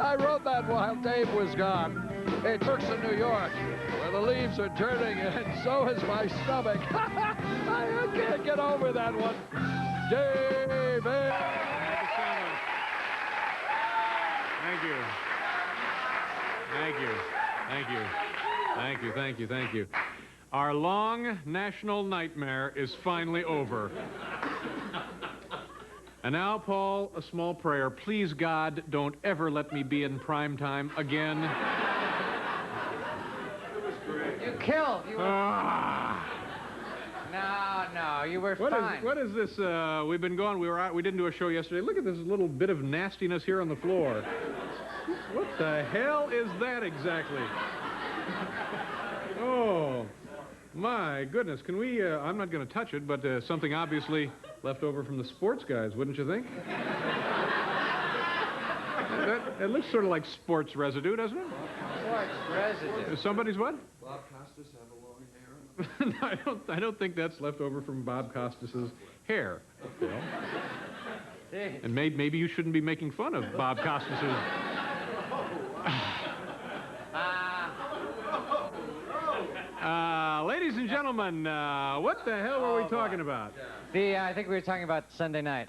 I wrote that while Dave was gone. Hey, Turks in New York, where the leaves are turning, and so is my stomach. I can't get over that one. Dave! Thank you. Thank you. Thank you. Thank you, thank you, thank you. Our long national nightmare is finally over. And now, Paul, a small prayer. Please, God, don't ever let me be in prime time again. You killed. You were... No, you were fine. What is this? We've been going. We didn't do a show yesterday. Look at this little bit of nastiness here on the floor. What the hell is that exactly? Oh, my goodness. Can we, I'm not going to touch it, but something obviously left over from the sports guys, wouldn't you think? It looks sort of like sports residue, doesn't it? Sports residue. Somebody's what? Bob Costas have a long hair? No, I don't think that's left over from Bob Costas's hair. Phil. And maybe you shouldn't be making fun of Bob Costas's... Ladies and gentlemen, what the hell were we talking about? I think we were talking about Sunday night.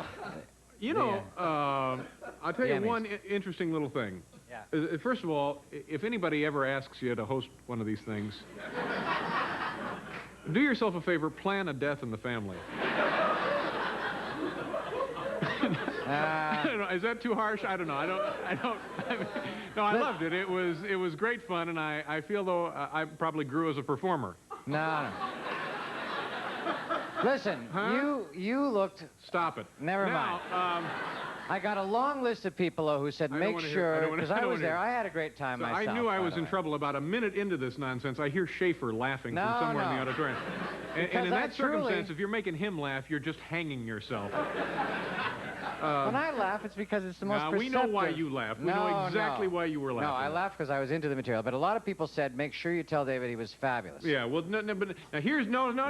You know, I'll tell you one interesting little thing. Yeah. First of all, if anybody ever asks you to host one of these things, do yourself a favor, plan a death in the family. I don't know. Is that too harsh? I don't know. No, I loved it. It was great fun, and I feel though I probably grew as a performer. No. Listen, huh? you looked... Stop it. Never mind. I got a long list of people who said make sure, because I was there. I had a great time myself. I knew I was in trouble about a minute into this nonsense. I hear Schaefer laughing from somewhere in the auditorium. And in that circumstance, if you're making him laugh, you're just hanging yourself. When I laugh, it's because it's the most perceptive. We know why you laughed. We know exactly why you were laughing. No, I laughed because I was into the material. But a lot of people said, make sure you tell David he was fabulous. Yeah, well, no, but now here's, don't do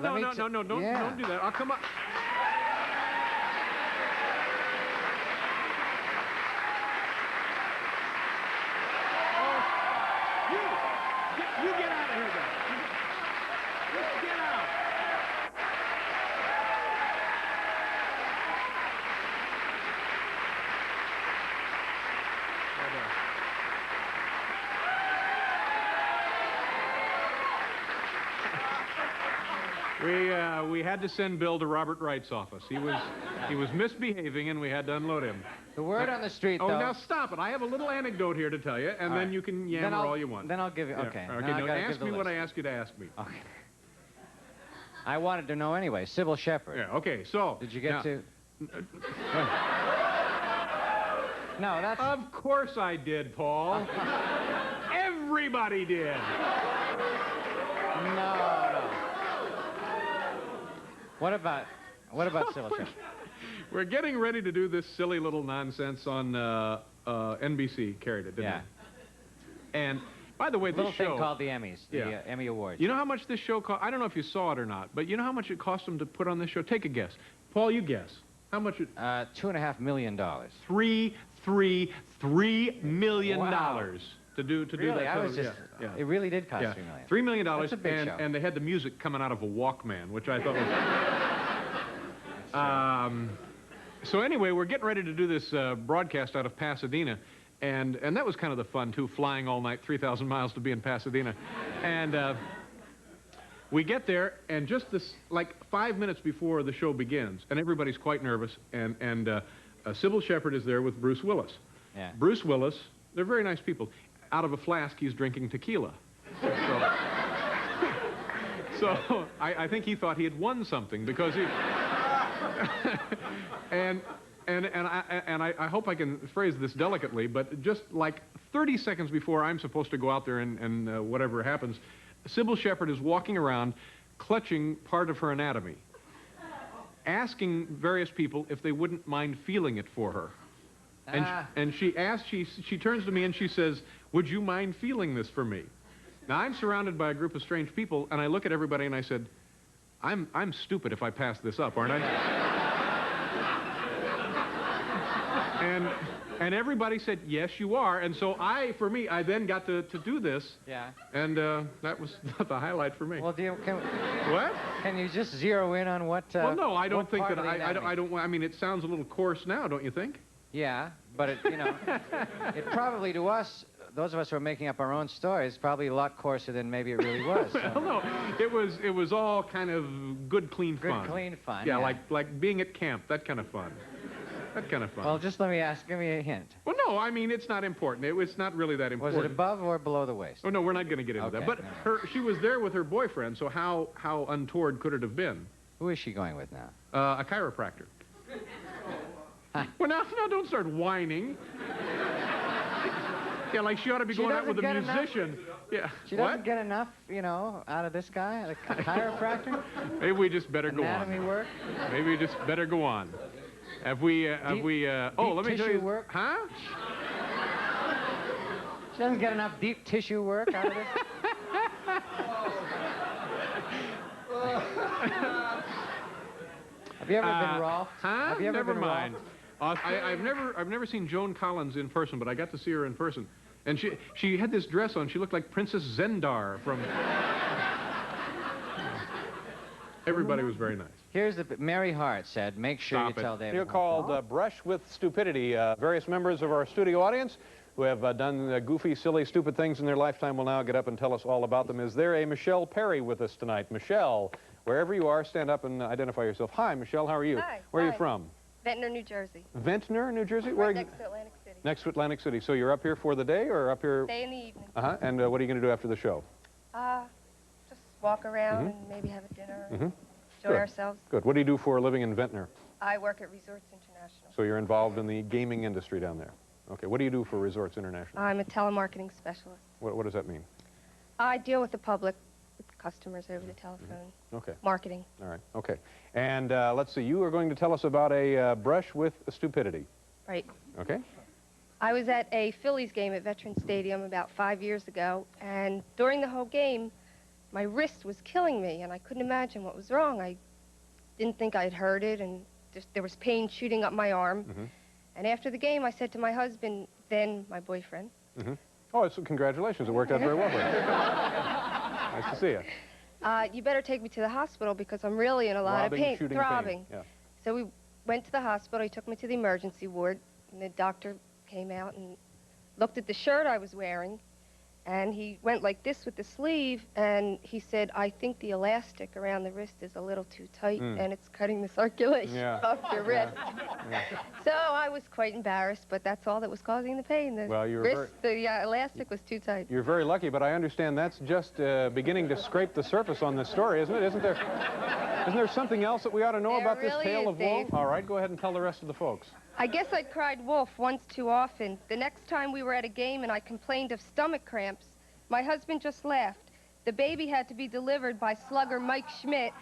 that. I'll come up. You get out of here, guys. Just get out. We had to send Bill to Robert Wright's office. He was misbehaving, and we had to unload him. The word on the street, though... Oh, now stop it. I have a little anecdote here to tell you, and then you can yammer all you want. Then I'll give you... Okay. Okay, now ask me what I asked you to ask me. Okay. I wanted to know anyway. Sybil Shepherd. Yeah, okay, so... Did you get to... No, that's... Of course I did, Paul. Everybody did. No. What about Sybil Shepherd? We're getting ready to do this silly little nonsense on NBC. Carried it, didn't it? And by the way, this show thing called the Emmys, the Emmy Awards. You know how much this show cost? I don't know if you saw it or not, but you know how much it cost them to put on this show? Take a guess, Paul. You guess. How much? $2.5 million. $3 million. Wow. To do really? that. I was just. Yeah. It really did cost $3 million. $3 million. That's a big show. And they had the music coming out of a Walkman, which I thought was. So anyway, we're getting ready to do this broadcast out of Pasadena, and that was kind of the fun too, flying all night 3,000 miles to be in Pasadena, and we get there, and just this like 5 minutes before the show begins, and everybody's quite nervous, and Sybil Shepherd is there with Bruce Willis. Yeah. Bruce Willis, they're very nice people. Out of a flask, he's drinking tequila. So I think he thought he had won something because he. and I hope I can phrase this delicately, but just like 30 seconds before I'm supposed to go out there and whatever happens, Sybil Shepherd is walking around clutching part of her anatomy, asking various people if they wouldn't mind feeling it for her. And she asked, she turns to me and she says, "Would you mind feeling this for me?" Now, I'm surrounded by a group of strange people, and I look at everybody and I said, I'm stupid if I pass this up, aren't I? And everybody said, yes, you are. And so for me, I then got to do this. Yeah. And that was the highlight for me. Well, what? Can you just zero in on what? Well, no, I don't think that I mean, it sounds a little coarse now, don't you think? Yeah, but it probably to us, those of us who are making up our own stories, probably a lot coarser than maybe it really was. Well, no, it was all kind of good, clean fun. Good, clean fun. Yeah, like being at camp, that kind of fun. That kind of fun. Well, just let me give me a hint. Well, no, I mean, it's not important. It's not really that important. Was it above or below the waist? Oh, no, we're not going to get into that. But she was there with her boyfriend, so how untoward could it have been? Who is she going with now? A chiropractor. Well, now, don't start whining. Yeah, like she ought to be going out with a musician. Yeah. She doesn't get enough, out of this guy, a chiropractor? Maybe we just better go on. Anatomy work? Maybe we just better go on. Let me tell you. Work? Huh? She doesn't get enough deep tissue work out of this? Have you ever been Rolf? Huh? Have you ever Never been mind. Rolf? I've never seen Joan Collins in person, but I got to see her in person. And she had this dress on. She looked like Princess Zendar from... Everybody was very nice. Here's Mary Hart said, make sure you tell David. You're called Brush with Stupidity. Various members of our studio audience who have done goofy, silly, stupid things in their lifetime will now get up and tell us all about them. Is there a Michelle Perry with us tonight? Michelle, wherever you are, stand up and identify yourself. Hi, Michelle, how are you? Hi. Where are you from? Ventnor, New Jersey. Ventnor, New Jersey? Right next to Atlantic City. Next to Atlantic City. So you're up here for the day or up here? Stay in the evening. Uh-huh. And what are you going to do after the show? Just walk around and maybe have a dinner and enjoy ourselves. Good. What do you do for a living in Ventnor? I work at Resorts International. So you're involved in the gaming industry down there. Okay. What do you do for Resorts International? I'm a telemarketing specialist. What does that mean? I deal with the public, with customers over the telephone. Okay. Marketing. All right. Okay. And let's see. You are going to tell us about a brush with stupidity. Right. Okay. I was at a Phillies game at Veterans Stadium about 5 years ago, and during the whole game, my wrist was killing me, and I couldn't imagine what was wrong. I didn't think I'd hurt it, and there was pain shooting up my arm. And after the game, I said to my husband, then my boyfriend. Oh, so congratulations. It worked out very well for you. Nice to see you. You better take me to the hospital because I'm really in a lot of pain. Throbbing. Yeah. So we went to the hospital. He took me to the emergency ward, and the doctor came out and looked at the shirt I was wearing, and he went like this with the sleeve, and he said, I think the elastic around the wrist is a little too tight, and it's cutting the circulation off your wrist. So I was quite embarrassed, but that's all that was causing the pain. The elastic was too tight. You're very lucky, but I understand that's just beginning to scrape the surface on this story, isn't it? Isn't there something else that we ought to know about this tale of woe? All right, go ahead and tell the rest of the folks. I guess I cried wolf once too often. The next time we were at a game and I complained of stomach cramps, my husband just laughed. The baby had to be delivered by slugger Mike Schmidt.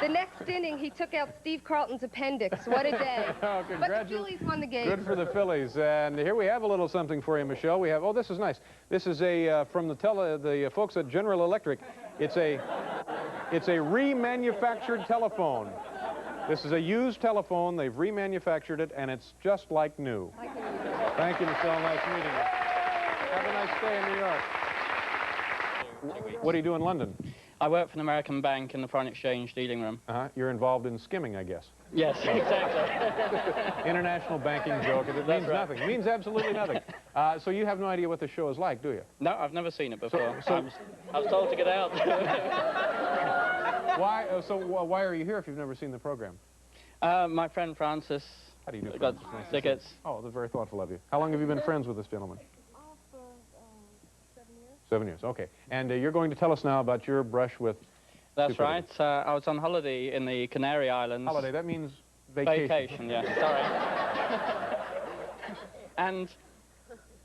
The next inning, he took out Steve Carlton's appendix. What a day. Oh, but the Phillies won the game. Good for the Phillies. And here we have a little something for you, Michelle. We have, oh, this is nice. This is from the folks at General Electric. It's a remanufactured telephone. This is a used telephone. They've remanufactured it, and it's just like new. Thank you, Michelle. Nice meeting you. Have a nice stay in New York. What do you do in London? I work for an American bank in the foreign exchange dealing room. You're involved in skimming, I guess. Yes, exactly. International banking joke. It means nothing. It means absolutely nothing. So you have no idea what the show is like, do you? No, I've never seen it before. I was told to get out. Why? So why are you here if you've never seen the program? My friend Francis. How do you do? Got tickets. Oh, they're very thoughtful of you. How long have you been friends with this gentleman? For 7 years. 7 years. Okay. And you're going to tell us now about your brush with. That's stupidity. right. I was on holiday in the Canary Islands. Holiday. That means vacation. Vacation. Yeah. Sorry. And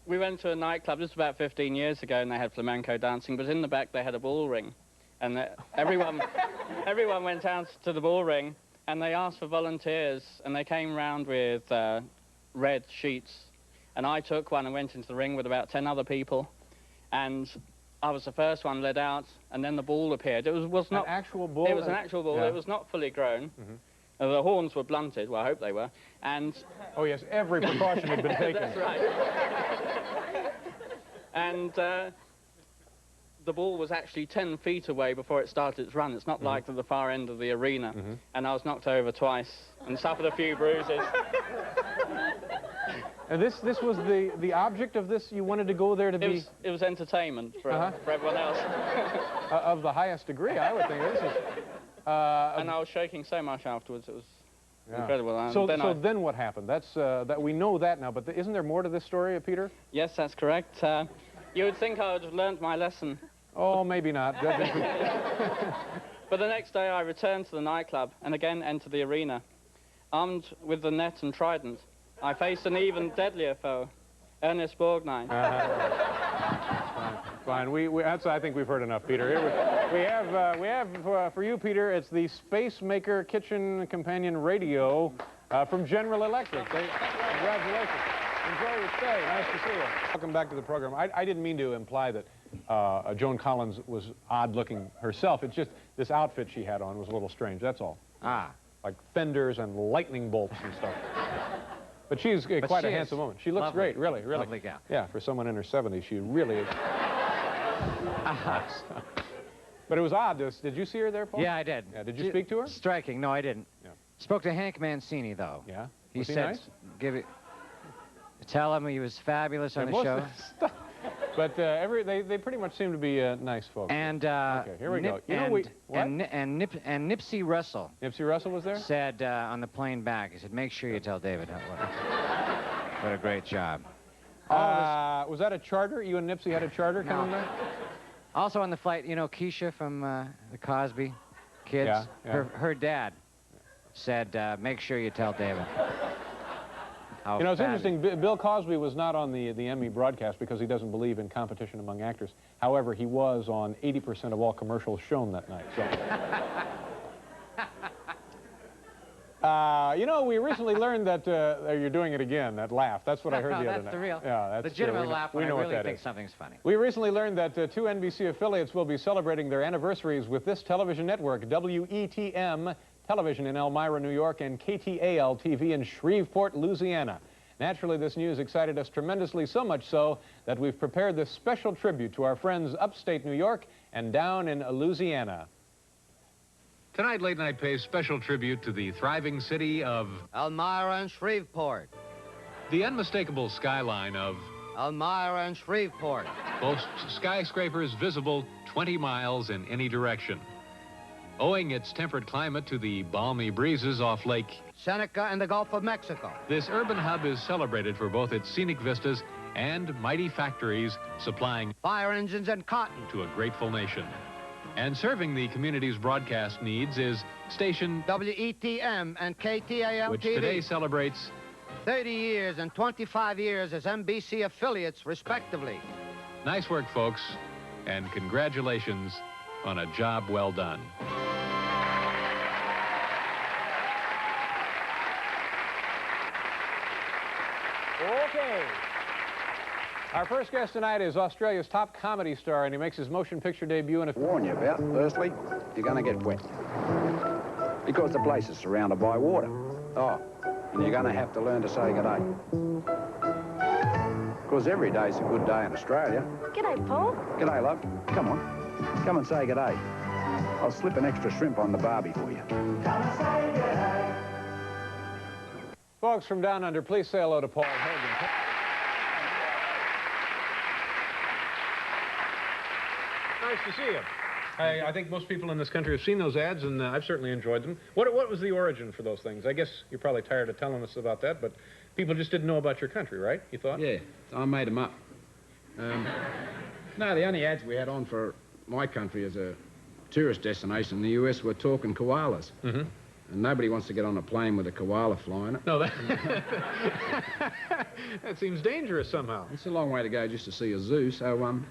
we went to a nightclub. This was about 15 years ago, and they had flamenco dancing. But in the back, they had a ball ring. And everyone went out to the ball ring, and they asked for volunteers, and they came round with red sheets. And I took one and went into the ring with about 10 other people, and I was the first one led out, and then the ball appeared. It was not an actual ball. It was an actual ball. Yeah. It was not fully grown. The horns were blunted. Well, I hope they were. And Oh, yes, every precaution had been taken. that's right. And the ball was actually 10 feet away before it started its run. It's not like at the far end of the arena. And I was knocked over twice and suffered a few bruises. And this was the object of this? You wanted to go there to be... It was entertainment for everyone else. Of the highest degree, I would think. This is... And I was shaking so much afterwards, it was incredible. And So then then what happened? That's that we know that now, but isn't there more to this story, Peter? Yes, that's correct. You would think I would have learned my lesson. Oh, maybe not. But the next day I returned to the nightclub and again entered the arena. Armed with the net and trident, I faced an even deadlier foe, Ernest Borgnine. Fine. That's, I think we've heard enough, Peter. Here we have for you, Peter, it's the Space Maker Kitchen Companion Radio from General Electric. Congratulations. Enjoy your stay. Nice to see you. Welcome back to the program. I didn't mean to imply that Joan Collins was odd-looking herself. It's just this outfit she had on was a little strange, that's all. Ah. Like fenders and lightning bolts and stuff. But she's quite a handsome woman. She looks lovely, great, really. Lovely gal. Yeah, for someone in her 70s, she really is. But it was odd. Did you see her there, Paul? Yeah, I did. Yeah, did you speak to her? Striking. No, I didn't. Yeah. Spoke to Hank Mancini, though. Yeah? He Was he said, nice? tell him he was fabulous on the most show. of the stuff. But they pretty much seem to be nice folks. And okay, here we go. You know, Nipsey Russell. Nipsey Russell was there? Said on the plane back, he said, make sure you tell David what a great job. Was that a charter? You and Nipsey had a charter coming back? Also on the flight, you know, Keisha from the Cosby Kids, Yeah. her dad said, make sure you tell David. You know, it's interesting. Bill Cosby was not on the Emmy broadcast because he doesn't believe in competition among actors. However, he was on 80% of all commercials shown that night. So. You know, we recently learned that you're doing it again, that laugh. That's what I heard the other night. That's the real, yeah, that's legitimate laugh when I really think is. something's funny. We recently learned that two NBC affiliates will be celebrating their anniversaries with this television network, WETM Television in Elmira, New York, and KTAL TV in Shreveport, Louisiana. Naturally, this news excited us tremendously, so much so that we've prepared this special tribute to our friends upstate New York and down in Louisiana. Tonight, Late Night pays special tribute to the thriving city of Elmira and Shreveport. the unmistakable skyline of Elmira and Shreveport. boasts skyscrapers visible 20 miles in any direction. Owing its temperate climate to the balmy breezes off Lake Seneca and the Gulf of Mexico. This urban hub is celebrated for both its scenic vistas and mighty factories supplying Fire engines and cotton. to a grateful nation. And serving the community's broadcast needs is station WETM and KTAL which TV. today celebrates 30 years and 25 years as NBC affiliates, respectively. nice work, folks, and congratulations on a job well done. Okay. Our first guest tonight is Australia's top comedy star, and he makes his motion picture debut in a... Warn you about, firstly, you're going to get wet. Because the place is surrounded by water. Oh, and you're going to have to learn to say good day. Because every day's a good day in Australia. G'day, Paul. G'day, love. Come on. Come and say good day. I'll slip an extra shrimp on the barbie for you. Folks from down under, please say hello to Paul Hogan. Nice to see you. I think most people in this country have seen those ads, and I've certainly enjoyed them. What was the origin for those things? I guess you're probably tired of telling us about that, but people just didn't know about your country, right? You thought? Yeah, I made them up. No, the only ads we had on for my country as a tourist destination in the US were talking koalas. Mm-hmm. And nobody wants to get on a plane with a koala flying it. No, that... that seems dangerous somehow. It's a long way to go just to see a zoo, so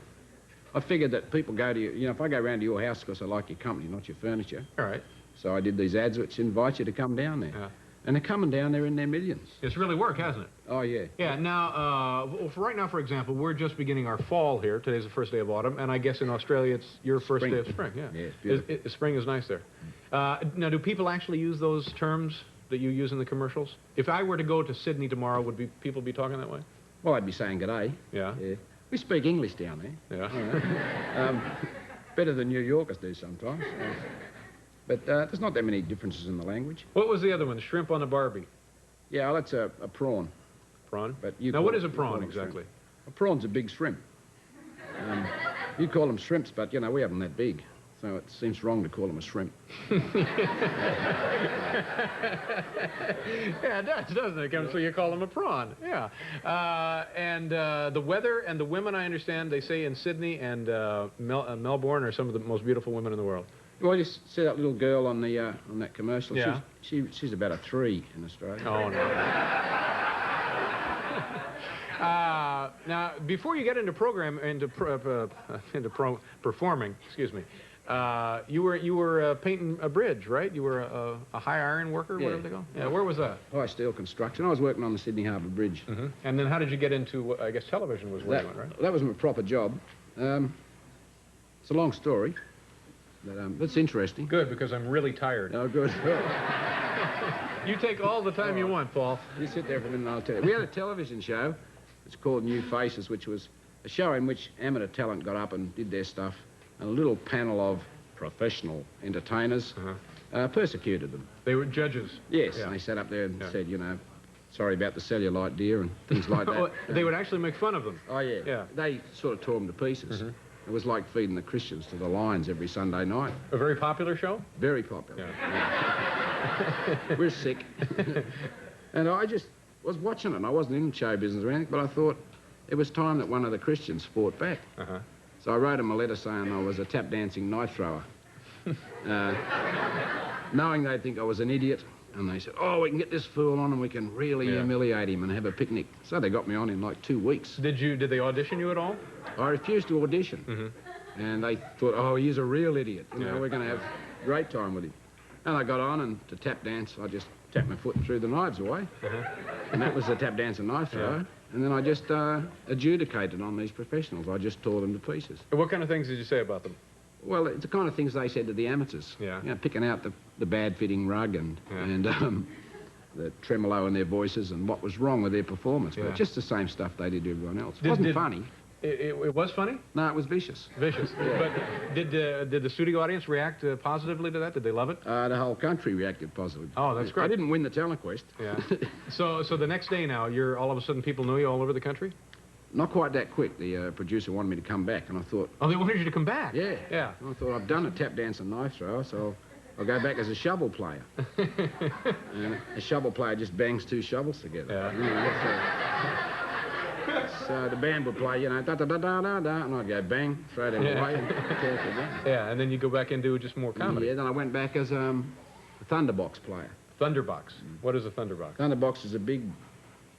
I figured that people go to you know, if I go round to your house because I like your company, not your furniture. All right. So I did these ads which invite you to come down there. And they're coming down there in their millions. It's really worked, hasn't it? Oh, yeah. Yeah, now, right now, for example, we're just beginning our fall here. Today's the first day of autumn, and I guess in Australia it's your first day of spring. Yeah, Yeah, it's beautiful. Spring is nice there. Now, do people actually use those terms that you use in the commercials? If I were to go to Sydney tomorrow, would people be talking that way? Well, I'd be saying g'day. Yeah. Yeah. We speak English down there. Yeah. Better than New Yorkers do sometimes. But there's not that many differences in the language. What was the other one? Shrimp on a Barbie. Yeah, well, that's a prawn. Prawn? But you now, what is a prawn exactly? A prawn's a big shrimp. You call them shrimps, but, you know, we have them that big. So it seems wrong to call them a shrimp. Yeah, it does, doesn't it? So you call them a prawn. Yeah. And the weather and the women, I understand, they say in Sydney and Melbourne are some of the most beautiful women in the world. Well, you see that little girl on the on that commercial. Yeah. She's about a 3 in Australia. Oh no. Now, before you get into performing, excuse me, you were painting a bridge, right? You were a high iron worker, whatever they call. Yeah. Where was that? High steel construction. I was working on the Sydney Harbour Bridge. Mm-hmm. And then how did you get into? I guess television was where you went, right? That was my proper job. It's a long story. But that's interesting. Good, because I'm really tired. Oh, good. You take all the time you want, Paul. You sit there for a minute and I'll tell you. We had a television show. It's called New Faces, which was a show in which amateur talent got up and did their stuff. And a little panel of professional entertainers persecuted them. They were judges? Yes, Yeah. and they sat up there and said, you know, sorry about the cellulite, dear, and things like that. Oh, they would actually make fun of them? Oh, yeah. Yeah. They sort of tore them to pieces. It was like feeding the Christians to the lions every Sunday night. A very popular show? Very popular. Yeah. We're sick. And I just was watching it, and I wasn't in show business or anything, but I thought it was time that one of the Christians fought back. So I wrote them a letter saying I was a tap-dancing knife thrower. Knowing they'd think I was an idiot, and they said, oh, we can get this fool on and we can really humiliate him and have a picnic. So they got me on in like 2 weeks. Did they audition you at all? I refused to audition. And they thought, oh, he's a real idiot. You know, we're going to have a great time with him. And I got on, and to tap dance, I just tapped my foot and threw the knives away. And that was the tap dance and knife throw. And then I just adjudicated on these professionals. I just tore them to pieces. What kind of things did you say about them? Well, it's the kind of things they said to the amateurs. Yeah. You know, picking out the bad-fitting rug and the tremolo in their voices and what was wrong with their performance. But just the same stuff they did to everyone else. It wasn't funny. It was funny? No, it was vicious. Vicious. But did the studio audience react positively to that? Did they love it? The whole country reacted positively. Oh, that's great. I didn't win the telequest. Yeah. So the next day now, you're all of a sudden people know you all over the country? Not quite that quick. The producer wanted me to come back, and I thought... Oh, they wanted you to come back? Yeah. Yeah. I thought, I've done a tap dance and knife thrower, so I'll go back as a shovel player. And a shovel player just bangs 2 shovels together. Yeah. You know, so the band would play, you know, da-da-da-da-da-da, and I'd go bang, throw them away, and tear it again. Yeah, and then you go back and do just more comedy. Yeah, then I went back as a thunderbox player. Thunderbox. What is a thunderbox? Thunderbox is a big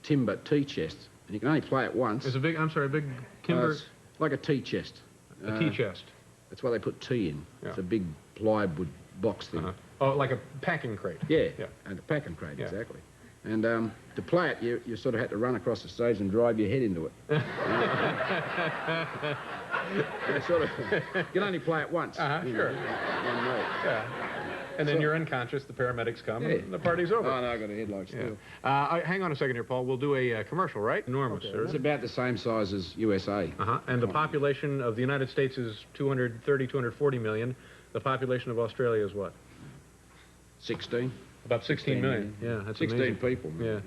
timber tea chest, and you can only play it once. It's a big, I'm sorry, a big timber... It's like a tea chest. A tea chest. That's why they put tea in. Yeah. It's a big plywood box thing. Oh, like a packing crate. Yeah, and a packing crate, exactly. And to play it, you sort of had to run across the stage and drive your head into it. Sort of, you can only play it once. Sure. One note. Yeah. And then you're unconscious, the paramedics come, and the party's over. Oh, no, I got a head like steel. Hang on a second here, Paul. We'll do a commercial, right? Enormous, sir. It's about the same size as USA. And the population of the United States is 230, 240 million. The population of Australia is what? 16. About 16 million. Yeah, that's 16 amazing. people. Yeah.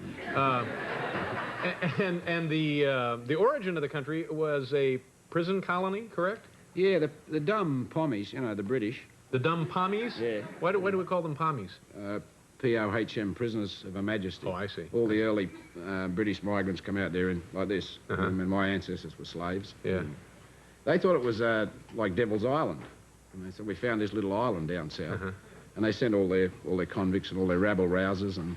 And the origin of the country was a prison colony, correct? Yeah, the dumb pommies, you know, the British. The dumb pommies? Yeah. Why do we call them pommies? POHM, prisoners of Her Majesty. Oh, I see. All the early British migrants come out there in like this. And my ancestors were slaves. Yeah. And they thought it was like Devil's Island. And they said, we found this little island down south. And they sent all their convicts and all their rabble-rousers and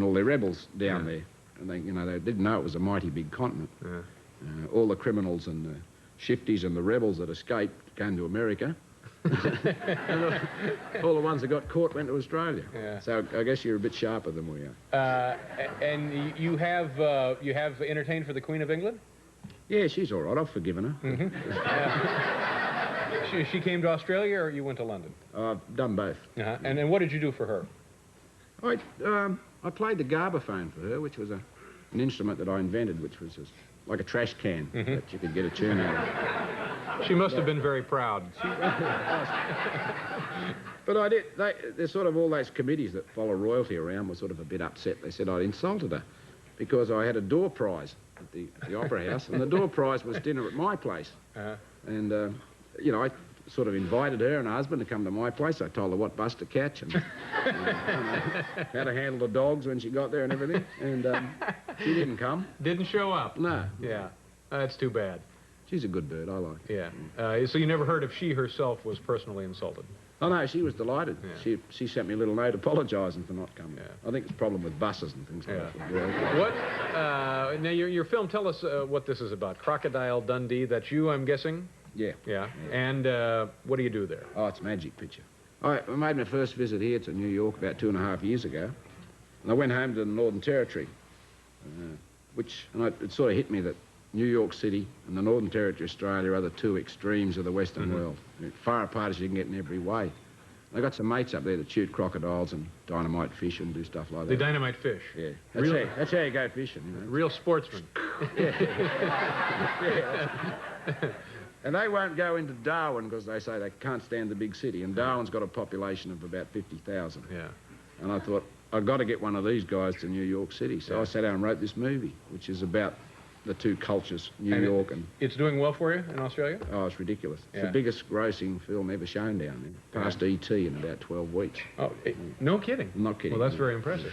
all their rebels down there. And they, you know, they didn't know it was a mighty big continent. All the criminals and the shifties and the rebels that escaped came to America. And all the ones that got caught went to Australia. Yeah. So I guess you're a bit sharper than we are. And you have entertained for the Queen of England? Yeah, she's all right. I've forgiven her. She came to Australia, or you went to London? I've done both. Uh-huh. And then what did you do for her? I played the garbophone for her, which was an instrument that I invented, which was like a trash can that you could get a tune out of. She must have been very proud. But I did. There's sort of all those committees that follow royalty around were sort of a bit upset. They said I'd insulted her because I had a door prize at the Opera House, and the door prize was dinner at my place. And, you know, I sort of invited her and her husband to come to my place. I told her what bus to catch and how to handle the dogs when she got there and everything. And she didn't come. Didn't show up? No. Yeah. That's too bad. She's a good bird. I like her. Yeah. So you never heard if she herself was personally insulted? Oh, no, she was delighted. Yeah. She sent me a little note apologising for not coming. I think it's a problem with buses and things like that. Yeah. What? Now, your film, tell us what this is about. Crocodile Dundee, that's you, I'm guessing? Yeah. Yeah. And what do you do there? Oh, it's a magic picture. I made my first visit here to New York about 2.5 years ago. And I went home to the Northern Territory, it sort of hit me that New York City and the Northern Territory, Australia, are the two extremes of the Western world. Far apart as you can get in every way. I got some mates up there that shoot crocodiles and dynamite fish and do stuff like that. They dynamite fish? Yeah. That's how you go fishing, you know. Real sportsmen. And they won't go into Darwin because they say they can't stand the big city. And Darwin's got a population of about 50,000. Yeah. And I thought, I've got to get one of these guys to New York City. So I sat down and wrote this movie, which is about the two cultures, New York and... It's doing well for you in Australia? Oh, it's ridiculous. It's the biggest grossing film ever shown down there. Past E.T. in about 12 weeks. Oh, no kidding? I'm not kidding. Well, that's very impressive.